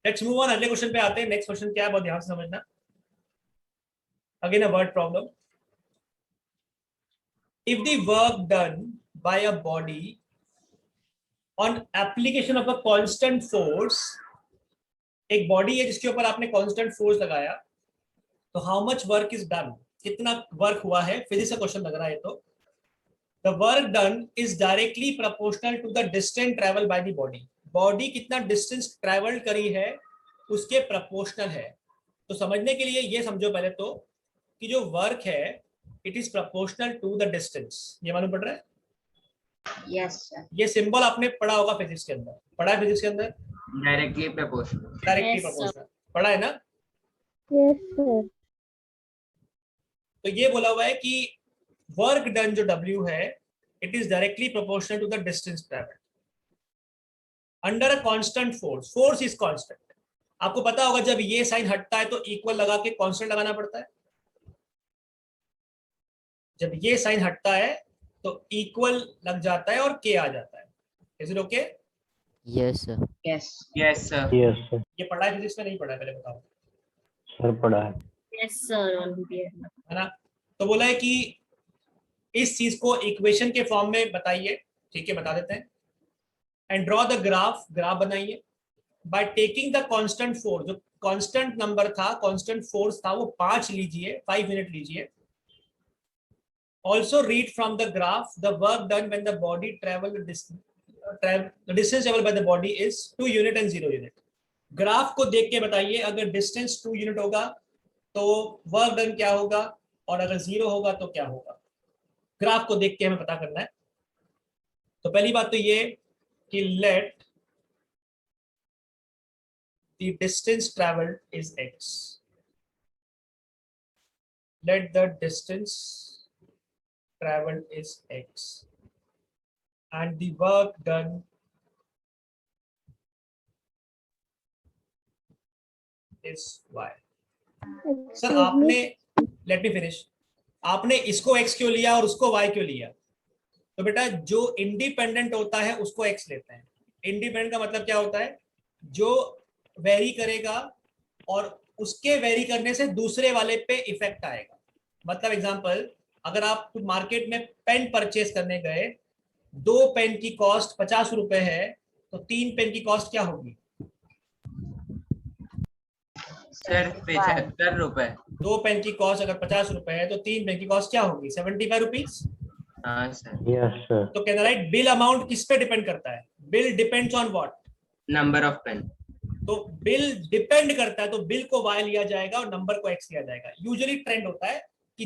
Let's move on, अगले question पे आते हैं। नेक्स्ट क्वेश्चन क्या है, बहुत ध्यान से समझना। Again a word problem. If the work done by a body on application of a constant force, एक बॉडी है जिसके ऊपर आपने कांस्टेंट फोर्स लगाया, तो how much work is done, कितना वर्क हुआ है, फिजिक्स का क्वेश्चन लग रहा है। तो the work done is directly proportional to the distance travel by the body. Body कितना डिस्टेंस ट्रेवल करी है उसके प्रोपोर्शनल है। तो समझने के लिए ये समझो पहले तो कि जो वर्क है it is proportional to the distance. ये मालूम पड़ रहा है? Yes sir. ये सिंबल आपने पढ़ा होगा फिजिक्स के अंदर, पढ़ा है फिजिक्स के अंदर? Directly proportional. Directly Yes, proportional पढ़ा है ना? Yes sir. तो ये बोला हुआ है कि वर्क डन जो W है it is directly proportional to the distance travelled under a constant force. Force is constant. आपको पता होगा जब ये साइन हटता है तो इक्वल लगा के कांस्टेंट लगाना पड़ता है। जब ये साइन हटता है तो इक्वल लग जाता है और के आ जाता है। Is it okay? Yes sir. Yes yes sir. Yes sir. ये पढ़ा है फिजिक्स में? नहीं पढ़ा है? पहले बताओ। सर पढ़ा है। यस सर ऑलरेडी है ना? तो बोला है कि इस चीज को इक्वेशन के फॉर्म में बताइए। ठीक है, बता देते हैं। And draw the graph, graph बनाइए by taking the constant force. जो कांस्टेंट नंबर था, कांस्टेंट फोर्स था, वो 5 लीजिए, 5 मिनट लीजिए। Also read from the graph the work done when the body the distance traveled by the body is 2 unit and 0 unit. Graph को देख के बताइए अगर डिस्टेंस 2 यूनिट होगा तो वर्क डन क्या होगा, और अगर 0 होगा तो क्या होगा। ग्राफ को देख के हमें पता करना है। तो पहली बात तो ये कि let the distance travelled is x, let the distance traveled is x and the work done is y. Sir आपने, लेट मी फिनिश, आपने इसको x क्यों लिया और उसको y क्यों लिया? तो बेटा जो इंडिपेंडेंट होता है उसको x लेते हैं। इंडिपेंडेंट का मतलब क्या होता है? जो वेरी करेगा और उसके वेरी करने से दूसरे वाले पे इफेक्ट आएगा। मतलब एग्जांपल, अगर आप मार्केट में पेन परचेस करने गए, 2 पेन की कॉस्ट 50 रुपए है, तो 3 पेन की कॉस्ट क्या होगी? सर 75 रुपए। 2 पेन की कॉस्ट अगर 50 रुपए है तो 3 पेन की कॉस्ट क्या होगी? 75 रुपीज। हाँ सर। Yes sir. तो कहना राइट, बिल अमाउंट किस पे डिपेंड करता है? Bill depends on what? Number of pen. तो बिल डिपेंड करता है तो बिल को y लिया जाएगा और नंबर को x लिया जाएगा। यूजुअली ट्रेंड होता है कि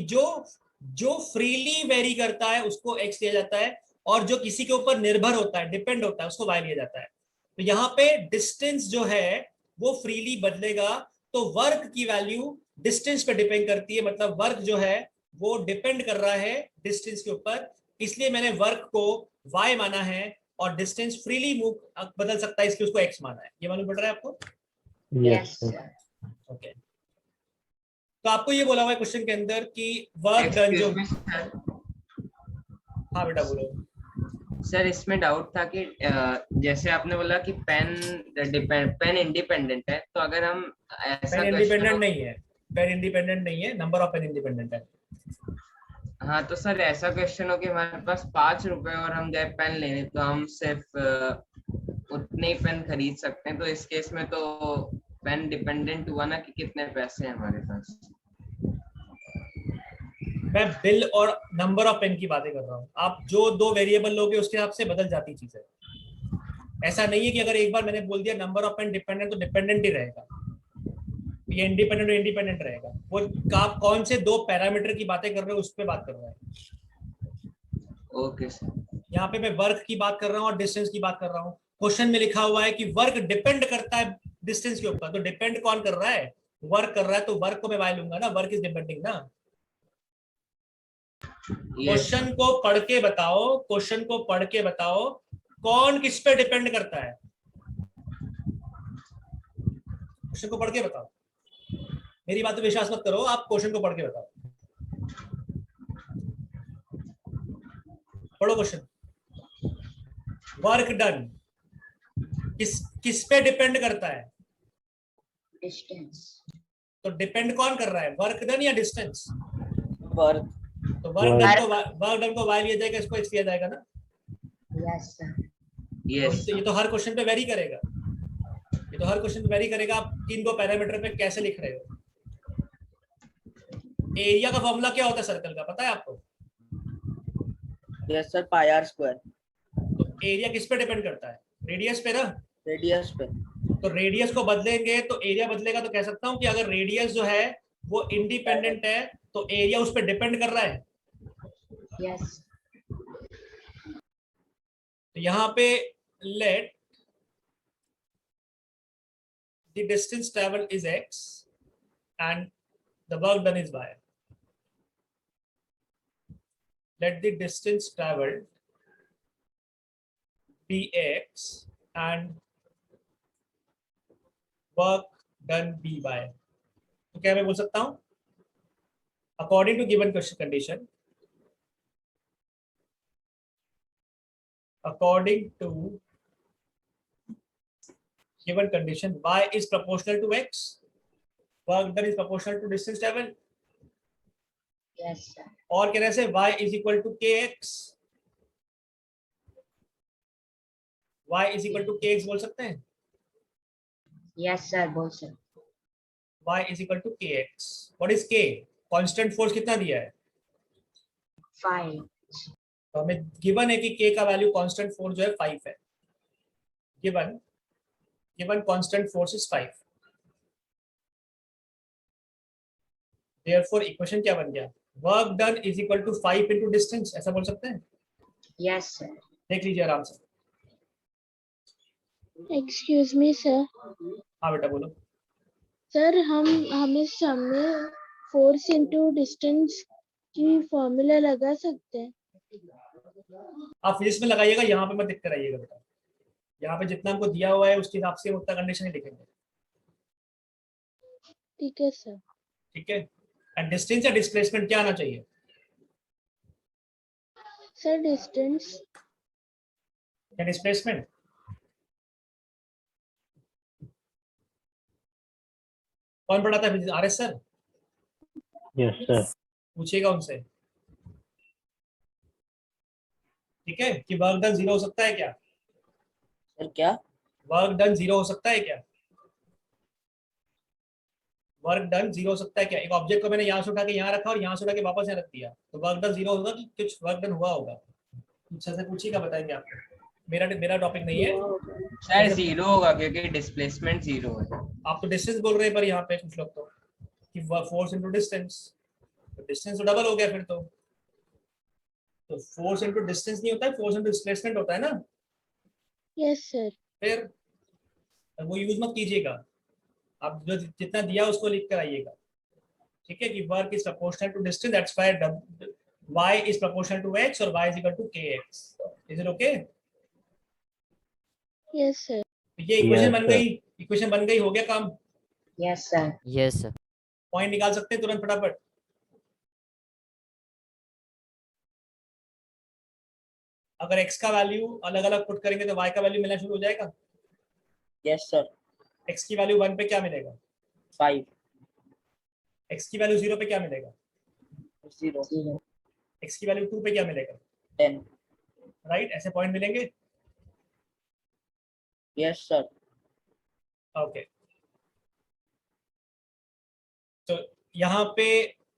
जो फ्रीली वेरी करता है उसको x लिया जाता है और जो किसी के ऊपर निर्भर होता है, डिपेंड होता है, उसको y लिया जाता है। तो यहाँ पे डिस्टेंस जो है वो फ्रीली बदलेगा, तो वर्क की वैल्यू डिस्टेंस पे डिपेंड करती है। मतलब वर्क जो है वो डिपेंड कर रहा है डिस्टेंस के ऊपर, इसलिए मैंने वर्क को y माना है और डिस्टेंस फ्रीली मूव बदल सकता है इसलिए उसको x माना है। ये मालूम पड़ रहा है आपको? Yes sir. ओके। तो आपको ये बोला हुआ है क्वेश्चन के अंदर कि वर्क डन जो, हाँ बेटा बोलो। सर इसमें डाउट था कि जैसे आपने बोला कि पेन इंडिपेंडेंट है, तो अगर हम ऐसा पेन इंडिपेंडेंट नहीं है, पेन इंडिपेंडेंट नहीं है, नंबर ऑफ पेन इंडिपेंडेंट है। हाँ तो सर ऐसा क्वेश्चन हो कि हमारे पास 5 रुपए और हम गए पेन लेने, तो हम सिर्फ उतने ही पेन खरीद सकते हैं। तो इस केस में तो पेन डिपेंडेंट हुआ ना कि कितने पैसे हैं हमारे पास। मैं बिल और नंबर ऑफ पेन की बातें कर रहा हूँ। आप जो 2 वेरिएबल लोगे उसके हिसाब से बदल जाती चीजें। ऐसा नहीं है कि अगर एक बार मैंने बोल दिया नंबर ऑफ पेन डिपेंडेंट तो डिपेंडेंट ही रहेगा, ये इंडिपेंडेंट इंडिपेंडेंट रहेगा। वो आप कौन से 2 पैरामीटर की बातें कर रहे हो उस पर बात कर रहा है। Okay sir. यहाँ पे मैं वर्क की बात कर रहा हूँ और डिस्टेंस की बात कर रहा हूँ। क्वेश्चन में लिखा हुआ है कि वर्क डिपेंड करता है डिस्टेंस के ऊपर, तो डिपेंड कौन कर रहा है? वर्क कर रहा है, तो वर्क को मैं वाई लूंगा ना, वर्क इज डिपेंडिंग ना। क्वेश्चन को पढ़ के बताओ, क्वेश्चन को पढ़ के बताओ कौन किस पे डिपेंड करता है। क्वेश्चन को पढ़ के बताओ, मेरी बात पे विश्वास मत करो, आप क्वेश्चन को पढ़ के बताओ। पढ़ो क्वेश्चन। वर्क डन किस पे डिपेंड करता है? Distance. तो डिपेंड कौन कर रहा है, वर्क डन या डिस्टेंस? वर्क। तो वर्क डन को वाई लिया जाएगा, इसको एक्स लिया जाएगा ना। Yes, sir. यस तो ये तो हर क्वेश्चन पे वेरी करेगा, ये तो हर क्वेश्चन पे वेरी करेगा। आप 3 पैरामीटर पे कैसे लिख रहे हो? एरिया का फॉर्मूला क्या होता है सर्कल का, पता है आपको? Yes sir, pi R square. तो एरिया किस पे डिपेंड करता है? रेडियस पे ना। रेडियस पे। तो रेडियस को बदलेंगे तो एरिया बदलेगा। तो कह सकता हूं कि अगर रेडियस जो है वो इंडिपेंडेंट है तो एरिया उस पर डिपेंड कर रहा है। Yes. तो यहाँ पे let the distance travel is x and the work done is y. Let the distance traveled be x and work done be y. तो क्या मैं बोल सकता हूं? According to given condition, according to given condition, y is proportional to x, work done is proportional to distance traveled, Yes, sir. और कहने से y is equal to kx. y is equal to kx बोल सकते हैं? Yes, sir. बोल sir. y is equal to kx. What is k? Constant force कितना दिया है? 5. तो हमें गिवन है कि k का वैल्यू कांस्टेंट फोर्स जो है 5 है। Given constant force is 5। Therefore equation क्या बन गया? Work done is equal to 5 into distance, ऐसा बोल सकते हैं? Yes, sir. देख लीजिए आराम से। Excuse me sir. हाँ बेटा बोलो। सर हम इस सामने फोर्स इंटू डिस्टेंस की फॉर्मूला लगा सकते हैं? आप फिजिक्स में लगाइएगा, यहाँ पे मत दिख कर आइएगा बेटा। यहाँ पे जितना हमको दिया हुआ है उसके हिसाब से उतना कंडीशन ही लिखेंगे, ठीक है सर। ठीक है? एंड डिस्टेंस या डिस्प्लेसमेंट क्या आना चाहिए? Sir distance. या डिस्प्लेसमेंट? कौन पढ़ाता है physics? RS sir? Yes sir. पूछिएगा उनसे, ठीक है? कि वर्क डन 0 हो सकता है क्या? सर क्या? वर्क डन 0 हो सकता है क्या? वर्क डन 0 हो सकता है क्या? एक ऑब्जेक्ट को मैंने यहाँ से उठा के यहाँ रखा और यहाँ से उठा के वापस यहाँ रख दिया, तो वर्क डन 0 होगा कि कुछ वर्क डन हुआ होगा? अच्छा से पूछिएगा, बताएंगे आपको। मेरा टॉपिक नहीं है सर, 0 होगा क्योंकि डिस्प्लेसमेंट 0 है। आप तो डिस्टेंस बोल रहे हैं, पर यहाँ पे कुछ लोग तो कि फोर्स इनटू डिस्टेंस, तो डिस्टेंस तो डबल हो गया फिर तो फोर्स इनटू डिस्टेंस नहीं होता है, फोर्स इनटू डिस्प्लेसमेंट होता है ना। Yes sir. फिर वो यूज मत कीजिएगा, आप जो जितना दिया उसको लिख कर आइएगा, ठीक है? कि work is proportional to distance, that's why y is proportional to x और y is equal to kx. Is it okay? Yes sir. ये इक्वेशन Yes, बन sir. गई, इक्वेशन बन गई, हो गया काम। Yes, sir. Yes, sir. Point निकाल सकते हैं तुरंत फटाफट। अगर x का वैल्यू अलग अलग पुट करेंगे तो y का वैल्यू मिलना शुरू हो जाएगा। Yes sir. x की वैल्यू 1 पे क्या मिलेगा? 5। x की वैल्यू 0 पे क्या मिलेगा? 0। 0. x की वैल्यू 2 पे क्या मिलेगा? 10। राइट, ऐसे पॉइंट मिलेंगे। Yes sir. ओके, तो यहाँ पे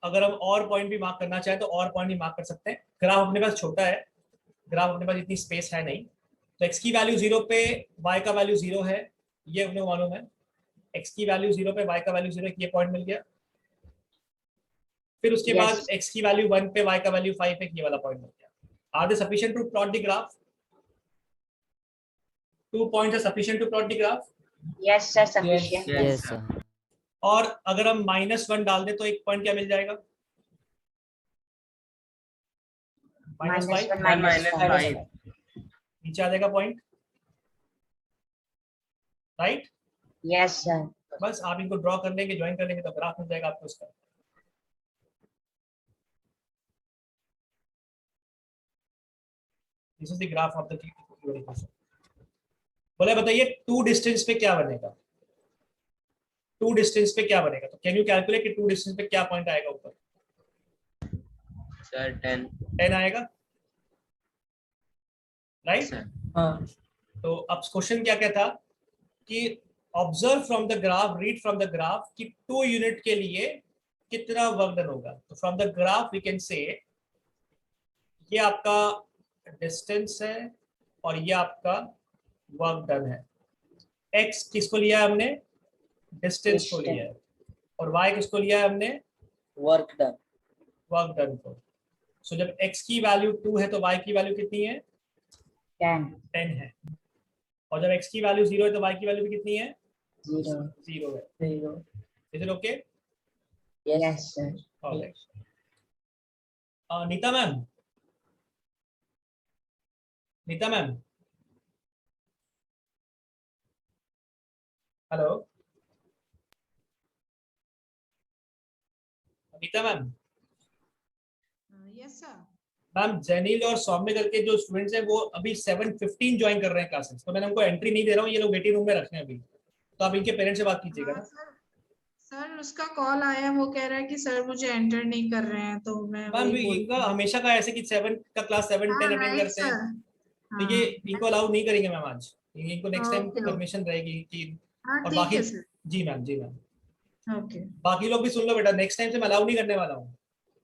अगर हम और पॉइंट भी मार्क करना चाहें तो और पॉइंट भी मार्क कर सकते हैं। ग्राफ अपने पास छोटा है, ग्राफ अपने पास इतनी स्पेस है नहीं, तो x की वैल्यू 0 पे y का वैल्यू 0 है, ये अपने को मालूम है। x की वैल्यू 0 पे y का वैल्यू 0 है, ये पॉइंट मिल गया। फिर उसके Yes. बाद x की वैल्यू 1 पे y का वैल्यू 5 है, ये वाला पॉइंट मिल गया। Are they sufficient to plot the graph? 2 points are sufficient to plot the graph. Yes, sir. Sufficient. Yes, sir. और अगर हम -1 डाल दें तो एक पॉइंट क्या मिल जाएगा? Minus -5 1, minus minus 5. 5. नीचे आ जाएगा पॉइंट, राइट? Yes, sir. बस आप इनको ड्रॉ कर लेंगे, ज्वाइन कर लेंगे तो ग्राफ मिल जाएगा आपको उसका। This is the graph of the equation. बोले बताइए टू डिस्टेंस पे क्या बनेगा, टू डिस्टेंस पे क्या बनेगा, तो कैन यू कैलकुलेट कि टू डिस्टेंस पे क्या पॉइंट आएगा ऊपर? सर 10 10 आएगा, राइट? सर। हाँ तो अब क्वेश्चन क्या क्या था कि observe from the graph, read from the graph कि 2 यूनिट के लिए कितना वर्क डन होगा। तो from the graph we can say ये आपका डिस्टेंस है और ये आपका वर्क डन है। एक्स किसको लिया है हमने? डिस्टेंस को लिया है। और वाई किसको लिया है हमने? Work done. वर्क डन को। सो जब x की वैल्यू 2 है तो y की वैल्यू कितनी है? 10 है। और जब x की वैल्यू 0 है तो y की वैल्यू भी कितनी है? 0 0 है। 0 is it okay? yes sir alright. Neeta ma'am, Neeta ma'am, hello Neeta ma'am. Yes sir. Ma'am Jainil और सौम्य करके जो स्टूडेंट्स हैं वो अभी 7:15 ज्वाइन कर रहे हैं क्लासेस, तो मैंने उनको एंट्री नहीं दे रहा हूँ, ये लोग वेटिंग रूम में रखे हैं अभी, तो आप इनके पेरेंट्स से बात कीजिएगा ना। सर उसका कॉल आया, वो कह रहा है कि सर मुझे एंटर नहीं कर रहे हैं, तो मैं मैम वही बोल इनका हमेशा का ऐसे कि 7 का क्लास 7-10 अटेंड राइट करते हैं, सर। तो ये इनको अलाउ नहीं करेंगे मैम आज, इनको नेक्स्ट टाइम ओके परमिशन रहेगी कि। हाँ और ठीक बाकी है सर। जी मैम, जी मैम, ओके, बाकी लोग भी सुन लो बेटा, नेक्स्ट टाइम से मैं अलाउ नहीं करने वाला हूँ।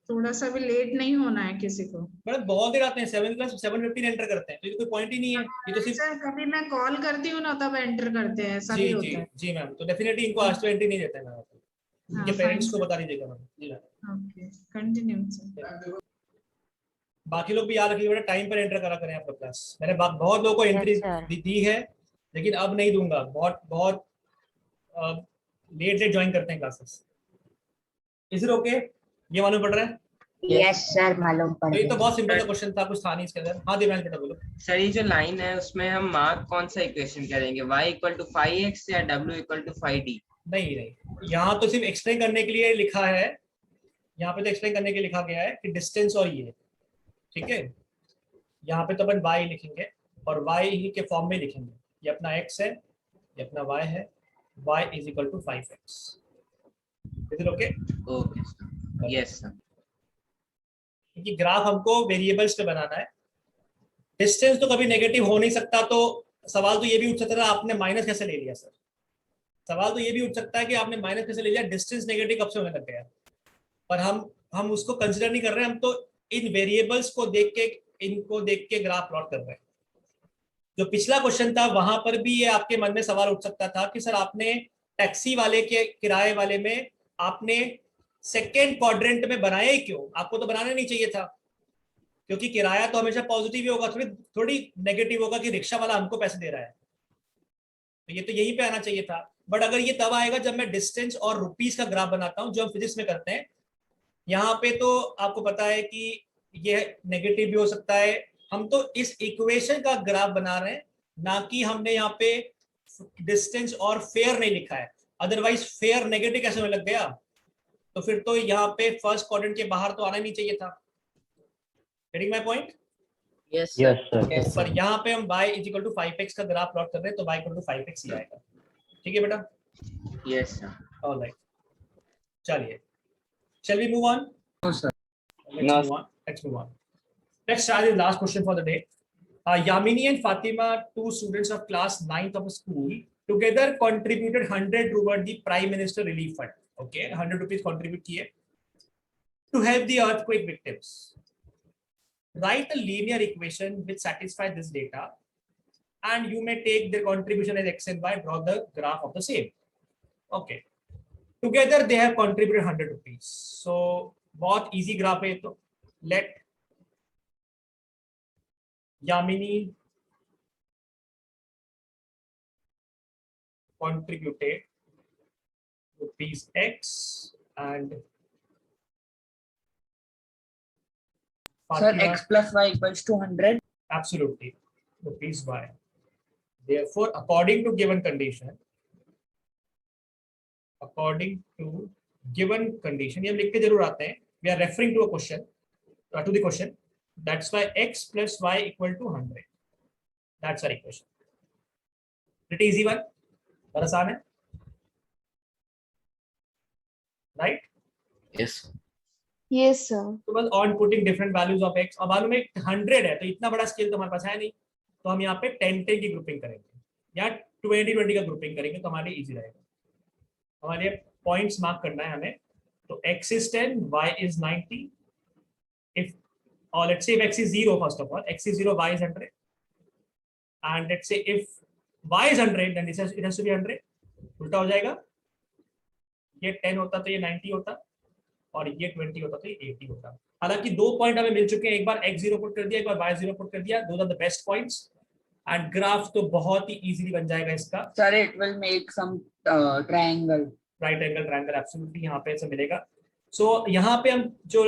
थोड़ा सा भी लेट नहीं होना है किसी को। मैडम बहुत देर आते हैं, 7:15 एंटर करते हैं, तो ये कोई पॉइंट ही नहीं है, ये तो सिर्फ। सर कभी मैं कॉल करती हूँ ना तब एंटर करते हैं, ऐसा भी जी होता है। जी मैम, तो डेफिनेटली इनको आज तो एंट्री नहीं देते हैं मैम, इनके हाँ पेरेंट्स फाइन को सर। बता दीजिएगा मैम। जी मैम, ओके कंटिन्यू सर। बाकी लोग भी याद रखिए बेटा, टाइम पर एंटर करा करें आप लोग क्लास। मैंने बहुत लोगों को एंट्री Yes, sir. दी है, लेकिन अब नहीं दूंगा, बहुत बहुत लेट लेट ज्वाइन करते हैं क्लासेस। Is it okay? ये मालूम पड़ रहा है? yes sir मालूम पड़ तो ये तो गया। बहुत सिंपल सा क्वेश्चन था, कुछ था नहीं इसके अंदर। हाँ दिव्यांश बेटा बोलो। सर ये जो लाइन है उसमें हम मार्क कौन सा इक्वेशन करेंगे, y = 5x या w = 5d? नहीं, यहाँ तो सिर्फ एक्सप्लेन करने के लिए लिखा है, यहाँ पे तो एक्सप्लेन करने के लिए लिखा गया है कि डिस्टेंस और ये, ठीक है। यहाँ पे तो अपन y लिखेंगे और y ही के फॉर्म में लिखेंगे, ये अपना x है, ये अपना y है, y = 5x। Is it okay? Okay sir, yes sir. क्योंकि ग्राफ हमको वेरिएबल्स पे बनाना है, डिस्टेंस तो कभी नेगेटिव हो नहीं सकता, तो सवाल तो ये भी उठ सकता था आपने माइनस कैसे ले लिया सर, सवाल तो ये भी उठ सकता है कि आपने माइनस कैसे ले लिया, डिस्टेंस नेगेटिव कब से होने लग गया। पर हम उसको कंसिडर नहीं कर रहे हैं, हम तो इन वेरिएबल्स को देख के, इनको देख के ग्राफ प्लॉट कर रहे हैं। जो पिछला क्वेश्चन था वहां पर भी ये आपके मन में सवाल उठ सकता था कि सर आपने टैक्सी वाले के किराए वाले में आपने सेकेंड क्वाड्रेंट में बनाया ही क्यों, आपको तो बनाना नहीं चाहिए था, क्योंकि किराया तो हमेशा पॉजिटिव ही होगा, थोड़ी थोड़ी नेगेटिव होगा कि रिक्शा वाला हमको पैसे दे रहा है, तो ये तो यहीं पे आना चाहिए था। बट अगर ये तब आएगा जब मैं डिस्टेंस और रुपीस का ग्राफ बनाता हूं, जो हम फिजिक्स में करते हैं। यहाँ पे तो आपको पता है कि ये नेगेटिव भी हो सकता है, हम तो इस इक्वेशन का ग्राफ बना रहे हैं, ना कि हमने यहाँ पे डिस्टेंस और फेयर नहीं लिखा है, अदरवाइज फेयर नेगेटिव कैसे होने लग गया, तो फिर तो यहाँ पे फर्स्ट क्वाड्रेंट के बाहर तो आना नहीं चाहिए था। Getting my point? Yes Yes, sir. sir. Yes पर सर। यहाँ पे हम y = 5x का ग्राफ प्लॉट कर रहे हैं, तो y = 5x ही आएगा। ठीक है बेटा? Yes sir. ऑलराइट, चलिए, shall we move on? No sir. Let's move on. Let's try the last question for the day. Yamini and Fatima, 2 students of class 9th of a school, together contributed 100 toward the Prime Minister Relief Fund. Okay, 100 rupees contribute किए to help the earthquake victims. Write a linear equation which satisfies this data, and you may take their contribution as x and y. Draw the graph of the same. Okay. Together they have contributed 100 rupees. So बहुत easy graph है तो let Yamini contributed rupees x and sir Fatima, x + y = 100. absolutely, rupees y. Therefore, according to given condition, ये हम लिख के जरूर आते हैं, we are referring to a question, to the question. That's why x + y = 100. That's our equation. Pretty easy one, बहुत आसान है, राइट? Yes. Yes, sir. तो बस on putting different values of x, और मालूम है 100 है, तो इतना बड़ा स्केल तो हमारे पास है नहीं, तो हम यहाँ पे 10-10 की ग्रुपिंग करेंगे या 20-20 का ग्रुपिंग करेंगे, तो हमारे लिए इजी रहेगा। हमारे पॉइंट्स मार्क करना है हमें, तो x is 10, y is 90, if or let's say if x is 0, first of all x is 0, y is 100, and let's say if y is 100 then it has to be 100, उल्टा हो जाएगा, ये 10 होता तो ये 90 होता, और ये 20 होता तो ये 80 होता। हालांकि 2 पॉइंट हमें मिल चुके हैं, एक बार x0 पुट कर दिया, एक बार y0 पुट कर दिया, those are the best points, and graph तो बहुत ही इजीली बन जाएगा इसका। Sir, it will make some triangle. Right angle triangle absolutely यहाँ पे ऐसे मिलेगा। सो यहाँ पे हम जो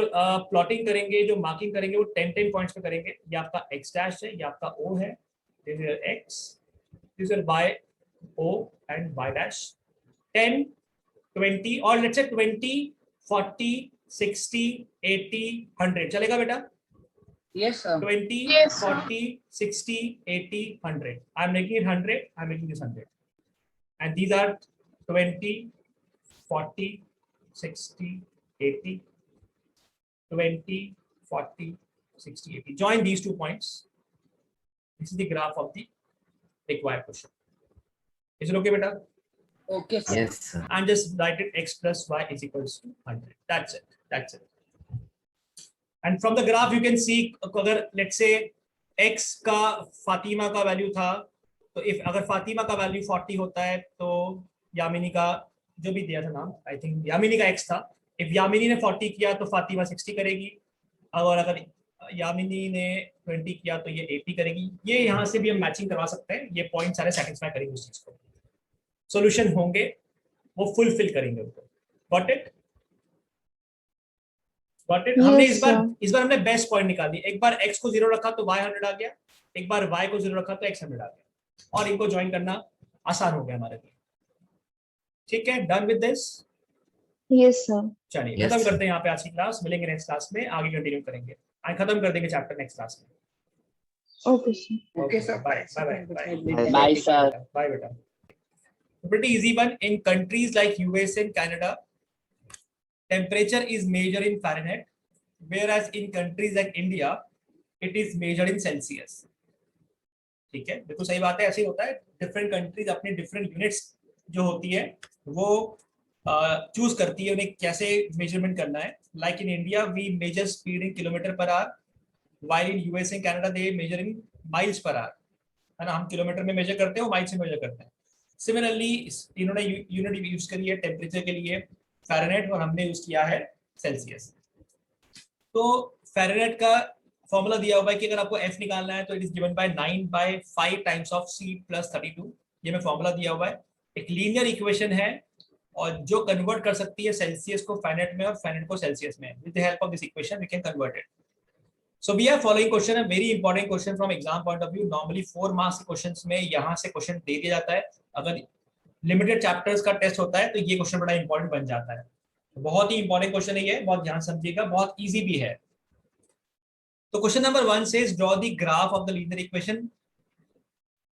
प्लॉटिंग करेंगे, जो मार्किंग करेंगे, वो 10-10 पॉइंट्स पे करेंगे। ये आपका x डैश है, ये आपका o है, this is x, this is y o and y dash. 10, 20 और लेट्स से 20, 40, 60, 80, 100 चलेगा बेटा? Yes, sir. 20, Yes, sir. 40, 60, 80, 100. I'm making it 100. I'm making this 100. And these are 20, 40, 60, 80, 20, 40, 60, 80. Join these 2 points. This is the graph of the required question. Is it okay, beta? Okay, sir. Yes, sir. And just write it x plus y is equals to 100. That's it. That's it. And from the graph you can see, अगर let's say x का फातिमा का value था, तो if अगर फातिमा का value 40 होता है, तो यामिनी का जो भी दिया था नाम, आई थिंक यामिनी का x था, if यामिनी ने 40 किया तो फातिमा 60 करेगी, और अगर यामिनी ने 20 किया तो ये 80 करेगी। ये यहाँ से भी हम मैचिंग करवा सकते हैं, ये पॉइंट सारे सेटिस्फाई करेंगे उस चीज को, सॉल्यूशन होंगे वो फुलफिल करेंगे उनको। Got it? Got it? हमने Yes, इस बार हमने बेस्ट पॉइंट निकाल दी। एक बार x को 0 रखा तो y 100 आ गया, एक बार y को 0 रखा तो x 100 आ गया, और इनको ज्वाइन करना आसान हो गया हमारे लिए। ठीक है, done with this? Yes, sir. चलिए Yes. खत्म करते हैं यहाँ पे आज की क्लास, मिलेंगे नेक्स्ट क्लास में, आगे कंटिन्यू करेंगे, आज खत्म कर देंगे चैप्टर नेक्स्ट क्लास में। Okay, sir. Okay, sir. Bye bye bye Bye, sir. Bye बेटा। Pretty easy one. In countries like US and Canada, temperature is measured in Fahrenheit, whereas in countries like India, it is measured in Celsius. ठीक है, बिल्कुल सही बात है, ऐसे ही होता है। डिफरेंट कंट्रीज अपने डिफरेंट यूनिट्स जो होती है वो चूज करती है उन्हें कैसे मेजरमेंट करना है। Like in India we measure speed in kilometre per hour, while in US and Canada they measure in miles per hour, है ना? हम किलोमीटर में मेजर करते हैं, वो माइल्स में मेजर करते हैं। सिमिलरली इन्होंने यूनिट यूज करी है टेम्परेचर के लिए फ़ारेनहाइट, और हमने यूज किया है सेल्सियस। तो फ़ारेनहाइट का फॉर्मूला दिया हुआ है कि अगर आपको F निकालना है तो it is given by 9/5 times of C + 32। ये में फॉर्मूला दिया हुआ है, एक लीनियर इक्वेशन है, और जो कन्वर्ट कर सकती है सेल्सियस को फ़ारेनहाइट में और फ़ारेनहाइट को सेल्सियस में। With the help of this equation we can convert it. So we are following question, a very important question from exam point of view. Normally 4 marks के questions में यहाँ से question दे दिया जाता है। अगर limited chapters का टेस्ट होता है तो ये क्वेश्चन बड़ा इंपॉर्टेंट बन जाता है। बहुत ही इंपॉर्टेंट क्वेश्चन है ये, बहुत ध्यान समझिएगा, बहुत इजी भी है। तो question number 1 says draw the graph of the linear equation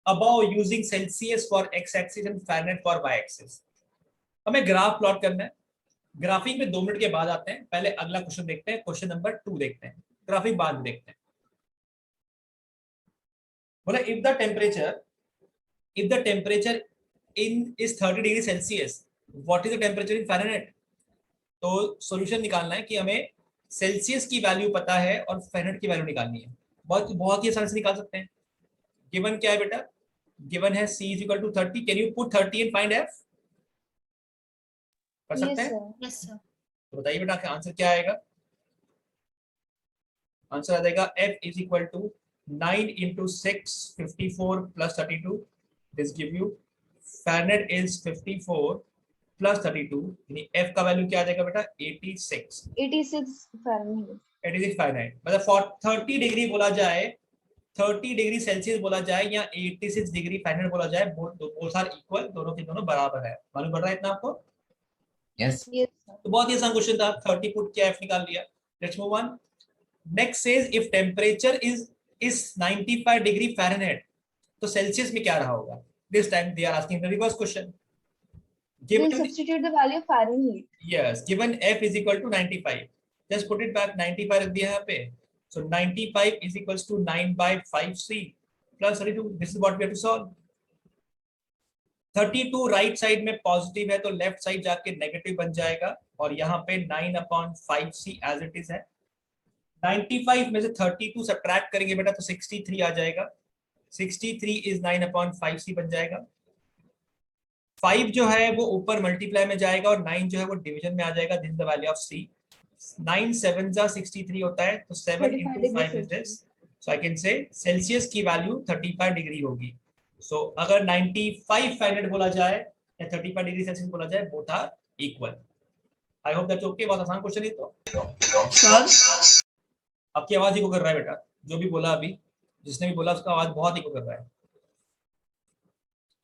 above using Celsius for x axis and Fahrenheit for y axis। हमें ग्राफ प्लॉट करना है। ग्राफिंग में 2 मिनट के बाद आते हैं, पहले अगला क्वेश्चन देखते हैं, क्वेश्चन नंबर 2 देखते हैं, ग्राफिक बाद में देखते हैं। बोला if the temperature in is 30 degree Celsius, what is the temperature in Fahrenheit? तो सॉल्यूशन निकालना है कि हमें सेल्सियस की वैल्यू पता है और फ़ारेनहाइट की वैल्यू निकालनी है। बहुत ही आसानी से निकाल सकते हैं। गिवन क्या है बेटा? गिवन है C = 30। Can you put 30 and find F? कर सकते हैं? Yes, sir. तो बताइए बेटा आपका आंसर क्या आएगा? आंसर आ जाएगा F = 9 × 6 54 + 32। This give you Fahrenheit is 54 + 32, यानी F का वैल्यू क्या आ जाएगा बेटा? 86। 86 Fahrenheit. 86 Fahrenheit, मतलब 30 डिग्री बोला जाए, 30 डिग्री सेल्सियस बोला जाए या 86 डिग्री Fahrenheit बोला जाए, बोथ आर इक्वल, दोनों के दोनों बराबर है। मालूम पड़ रहा है इतना आपको? Yes. Yes, sir. तो बहुत ही आसान क्वेश्चन था, 30 पुट किया, F निकाल लिया। Let's move on. Next says if temperature is 95 degree Fahrenheit, तो सेल्सियस में क्या रहा होगा? This time they are asking the reverse question. We'll Given substitute the value of Fahrenheit. yes, given f is equal to 95. Just put it back. 95 रख दिया यहाँ पे. So 95 is equals to 9 by 5c plus 32. This is what we have to solve. 32 right side में positive है तो left side जाके negative बन जाएगा और यहाँ पे 9/5c एज इट इज है. 95 में से 32 सब्ट्रैक्ट करेंगे बेटा तो 63 आ जाएगा. 63 is 9/5c बन जाएगा. 5 जो है वो ऊपर मल्टीप्लाई में जाएगा और 9 जो है वो डिवीजन में आ जाएगा. This is the value of c. 9 7 जा 63 होता है तो 7 into 5 is this. So I can say Celsius की वैल्यू 35 डिग्री होगी. So अगर 95 Fahrenheit बोला जाए या 35 डिग्री सेल्सियस बोला जाए, both are equal. I hope that's okay. बहुत आसान क्वेश्चन है. तो सर आपकी आवाज इको कर रहा है बेटा. जो भी बोला अभी, जिसने भी बोला उसका आवाज बहुत इको कर रहा है.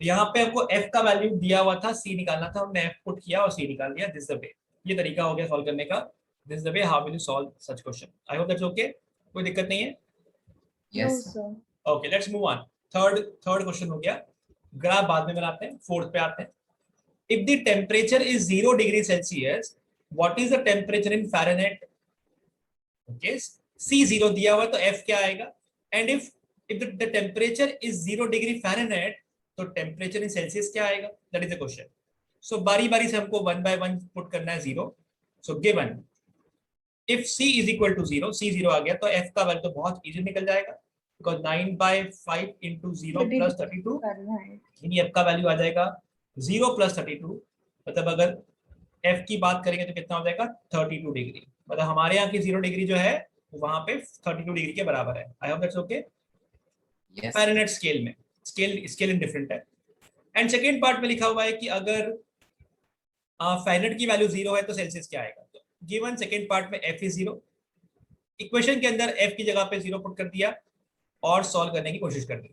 यहाँ पे आपको f का वैल्यू दिया हुआ था, c निकालना था, हमने f पुट किया और c निकाल लिया. This the way. ये तरीका हो गया सॉल्व करने का. This the way how will you solve such question. I hope that's okay. कोई दिक्कत नहीं है. Yes. No, sir. Okay let's move on. Third question हो गया. ग्राफ बाद में बनाते हैं. फोर्थ पे आते हैं. If the temperature is 0 degree Celsius, what is the temperature in Fahrenheit? Okay, c 0 दिया हुआ तो f क्या आएगा? And if the temperature is 0 degree Fahrenheit तो टेम्परेचर इन सेल्सियस क्या आएगा? That is the question. So बारी बारी से हमको 1 by 1 पुट करना है. 0. So given if c is equal to 0, c 0 आ गया तो f का वैल्यू तो बहुत इजी निकल जाएगा. Because 9 by 5 into 0 plus 32, Fahrenheit. यानी f का वैल्यू आ जाएगा 0 plus 32. मतलब अगर f की बात करेंगे तो कितना हो जाएगा? 32 डिग्री. मतलब हमारे यहाँ की 0 डिग्री जो है वहां पे 32 डिग्री के बराबर है. आई hope that's okay. Yes. Fahrenheit scale में, स्केल इन डिफरेंट है. एंड सेकेंड पार्ट में लिखा हुआ है कि अगर फ़ारेनहाइट की वैल्यू 0 है तो सेल्सियस क्या आएगा? तो गिवन सेकेंड पार्ट में f इज 0. इक्वेशन के अंदर f की जगह पे 0 पुट कर दिया और सॉल्व करने की कोशिश कर दी.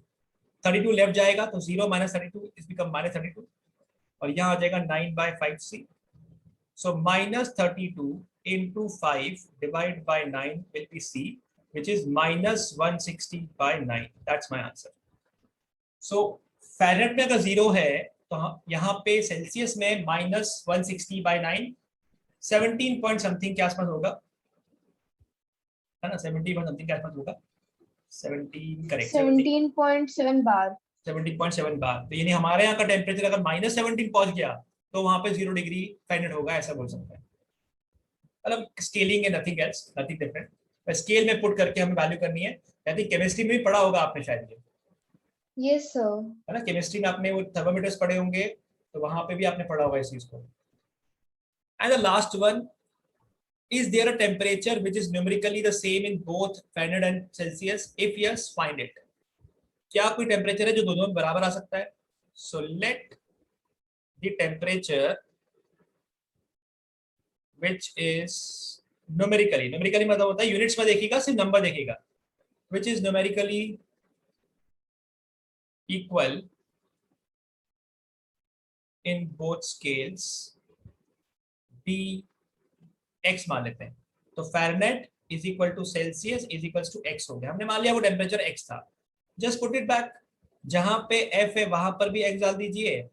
32 लेफ्ट जाएगा तो 0 minus 32 इज बिकम -32 और यहाँ आ जाएगा 9 by 5c. So -32 into 5 divided by 9 will be c, which is -160 by 9. That's my answer. So Fahrenheit में अगर 0 है तो यहाँ पे सेल्सियस में -160 by 9 17 पॉइंट समथिंग के आसपास होगा, है ना? 70 पॉइंट समथिंग के आसपास होगा. 17 करेक्ट. 17.7 bar. 17.7 बार. तो यानी हमारे यहाँ का टेम्परेचर अगर -17 पहुंच गया तो वहां पे 0 डिग्री फ़ारेनहाइट होगा, ऐसा बोल सकते हैं. मतलब स्केलिंग है, nothing else, nothing different. Scale में पुट करके हमें वैल्यू करनी है. आई थिंक केमिस्ट्री में भी पढ़ा होगा आपने शायद ये, Yes, sir. है ना? केमिस्ट्री में आपने वो थर्मोमीटर्स पढ़े होंगे तो वहां पे भी आपने पढ़ा होगा इस चीज को. And the last one, is there a temperature which is numerically the same in both Fahrenheit and Celsius? If yes, find it. क्या कोई टेम्परेचर है जो दोनों में बराबर आ सकता है? So let the temperature which is numerically मतलब होता है यूनिट्स में देखेगा, सिर्फ नंबर देखेगा, which is numerically equal in both scales, be x मान लेते हैं. तो Fahrenheit is equal to Celsius is equal to x हो गया. हमने मान लिया वो टेम्परेचर x था. Just put it back. जहां पे f है वहां पर भी x डाल दीजिए,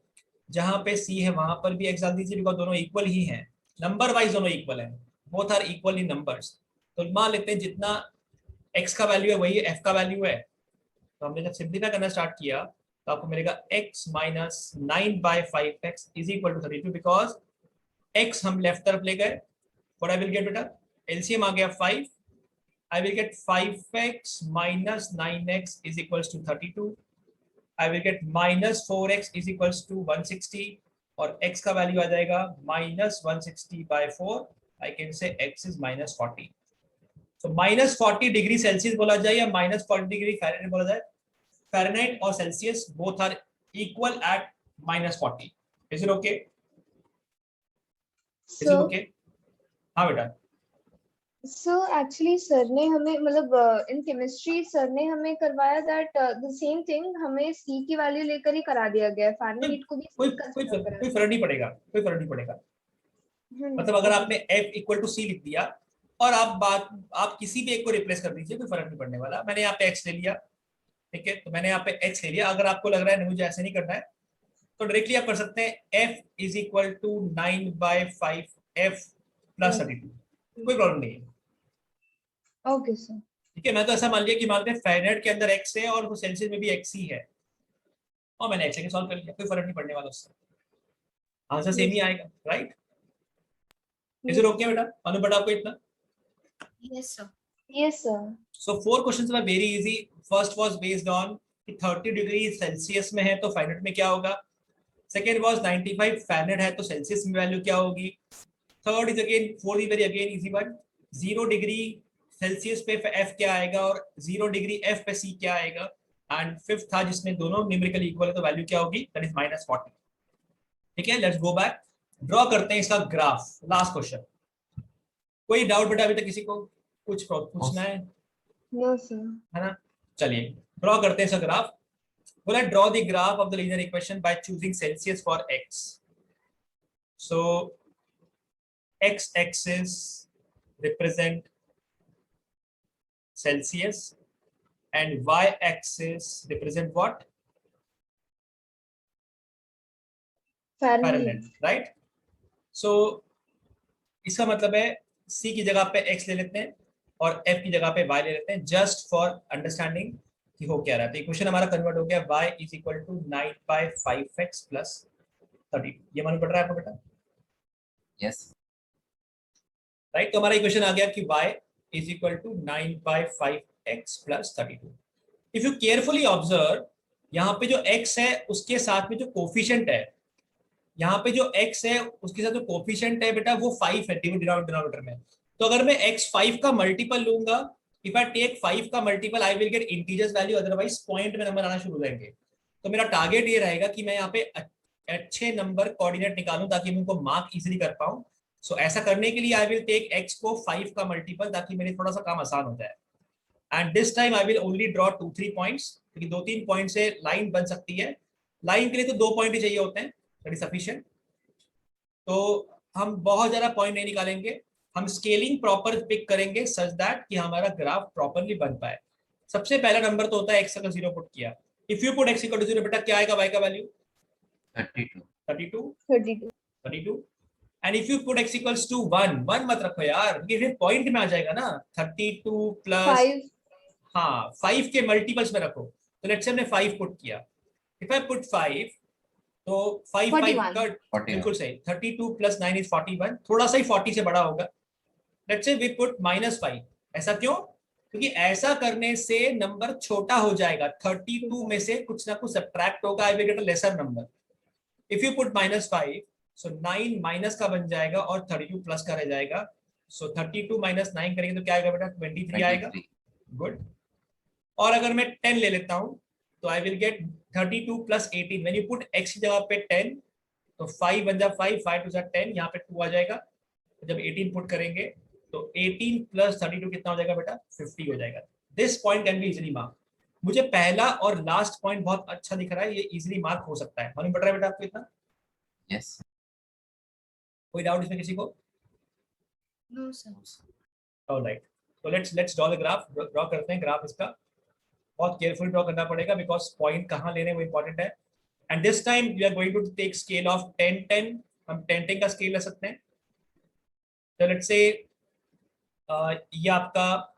जहां पे c है वहां पर भी x डाल दीजिए, बिकॉज दोनों इक्वल ही हैं. नंबर वाइज दोनों इक्वल हैं. Both are equal in numbers. तो मान लेते हैं जितना x का वैल्यू है वही f का वैल्यू है. तो हमने जब सिंप्लीफाई करना स्टार्ट किया तो आपको मिलेगा x minus 9 by 5x is equal to 32, because x हम लेफ्ट तरफ ले गए. What I will get बेटा? LCM आ गया 5. I will get 5x minus 9x is equals to 32. I will get minus 4x is equals to 160 और x का value आ जाएगा -160 by 4. I can say x is -40. So -40 degree Celsius बोला जाए या -40 degree Fahrenheit बोला जाए, Fahrenheit और Celsius both are equal at -40. Is it okay? Is it okay? हाँ बेटा. So actually सर ने हमें मतलब इन केमिस्ट्री सर ने हमें करवाया दैट द सेम थिंग हमें c की वैल्यू लेकर ही करा दिया गया है. फ़ारेनहाइट को भी कोई consider करा. फर्क नहीं पड़ेगा, कोई फर्क नहीं पड़ेगा. हम्म. मतलब अगर आपने f इक्वल टू c लिख दिया और आप किसी भी एक को रिप्लेस कर दीजिए, कोई फर्क नहीं पड़ने वाला. मैंने यहाँ पे x ले लिया, ठीक है, तो मैंने यहाँ पे x ले लिया। अगर आपको लग रहा है नहीं मुझे ऐसे नहीं करना है तो डायरेक्टली आप कर सकते हैं f is equal to 9/5 f plus 32, कोई प्रॉब्लम नहीं है। Okay sir. ठीक है, मैं तो ऐसा मान लिया कि मान लें फ़ारेनहाइट के अंदर x है और वो सेल्सियस में भी x ही है, और मैंने x लेके सॉल्व कर लिया, कोई फर्क नहीं पड़ने वाला उससे, आंसर सेम ही आएगा, राइट? इज इट ओके बेटा? अनु बेटा आपको इतना? Yes sir. Yes sir. So 4 questions were very easy. First was based on कि 30 डिग्री सेल्सियस में है तो फ़ारेनहाइट में क्या होगा। सेकेंड वाज 95 फ़ारेनहाइट है तो सेल्सियस में वैल्यू क्या होगी। Third is again fourth is very again easy one, 0 degree Celsius पे एफ क्या आएगा और 0 डिग्री एफ पे सी क्या आएगा। एंड फिफ्थ था जिसमें दोनों न्यूमेरिकल इक्वल है तो वैल्यू क्या होगी, दैट इज -40। ठीक है, लेट्स गो बैक, ड्रॉ करते हैं इसका ग्राफ। लास्ट क्वेश्चन, कोई डाउट बेटा अभी तक किसी को कुछ पूछना है? No sir. है ना, चलिए ड्रॉ करते हैं इसका ग्राफ। बोला draw the graph of the linear equation by choosing Celsius for x। So x axis represent Celsius and y axis represent what? Fahrenheit, right? So इसका मतलब है c की जगह पे x ले लेते हैं और f की जगह पे y ले लेते हैं, जस्ट फॉर अंडरस्टैंडिंग कि हो क्या रहा है। तो इक्वेशन हमारा कन्वर्ट हो गया y is equal to 9/5x plus 30। ये मालूम पड़ रहा है आपको बेटा? Yes. राइट, तो हमारा इक्वेशन आ गया कि y is equal to 9/5x plus 32। If you carefully observe, यहाँ पे जो x है उसके साथ में जो कोफिशिएंट है, यहाँ पे जो x है उसके साथ जो कोफिशिएंट है बेटा वो 5 है डिनोमिनेटर में। तो अगर मैं x 5 का मल्टीपल लूंगा, इफ आई टेक 5 का multiple I will get integers value, otherwise point में नंबर आना शुरू हो जाएंगे। तो मेरा टारगेट ये रहेगा कि मैं यहाँ पे अच्छे नंबर कोऑर्डिनेट निकालूं ताकि मैं उनको मार्क इजीली कर पाऊं। सो ऐसा करने के लिए आई विल टेक x को 5 का मल्टीपल ताकि मेरे थोड़ा सा काम आसान हो जाए। And this time I will only draw 2-3 points, क्योंकि 2-3 पॉइंट से लाइन बन सकती है। लाइन के लिए तो 2 पॉइंट ही चाहिए होते हैं, दैट इज सफिशिएंट। तो हम बहुत ज्यादा पॉइंट नहीं निकालेंगे, हम स्केलिंग प्रॉपर पिक करेंगे सच दैट कि हमारा ग्राफ प्रॉपरली बन पाए। सबसे पहला नंबर तो होता है x का 0 पुट किया। If you put x equal to 0 बेटा क्या आएगा y का value? 32। And if you put x equals to 1 मत रखो यार, ये फिर पॉइंट में आ जाएगा ना। 32 प्लस 5। हाँ 5 के मल्टीपल्स में रखो। तो लेट्स से हमने 5 पुट किया, इफ आई पुट 5 तो 5 का बिल्कुल सही, 32 प्लस 9 इज 41, थोड़ा सा ही 40 से बड़ा होगा। Let's say we put -5। ऐसा क्यों? क्योंकि ऐसा करने से नंबर छोटा हो जाएगा, 32 में से कुछ ना कुछ सब्ट्रैक्ट होगा, I will get a lesser number. If you put -5 so 9 minus का बन जाएगा और 32 प्लस का रह जाएगा। सो 32 माइनस 9 करेंगे तो क्या आएगा बेटा? 23 आएगा। गुड। और अगर मैं 10 ले लेता हूं तो I will get 32 plus 18। When you put x की जगह पे 10 तो 5 बन जाए 5 2 10, यहाँ पे 2 आ जाएगा। तो जब 18 पुट करेंगे तो 18 प्लस 32 कितना हो जाएगा बेटा? 50 हो जाएगा। This point can be easily mark. मुझे पहला और लास्ट पॉइंट बहुत अच्छा दिख रहा है, ये इजीली मार्क हो सकता है। मालूम पड़ रहा है बेटा आपको इतना? Yes. कोई डाउट इसमें किसी को? No sir. ऑलराइट, तो let's draw the graph. Draw करते हैं ग्राफ इसका। बहुत केयरफुल ड्रॉ करना पड़ेगा बिकॉज पॉइंट कहाँ लेने वो इंपॉर्टेंट है। And this time we are going to take scale of 10-10। हम 10-10 का स्केल ले सकते हैं। तो लेट्स से ये आपका,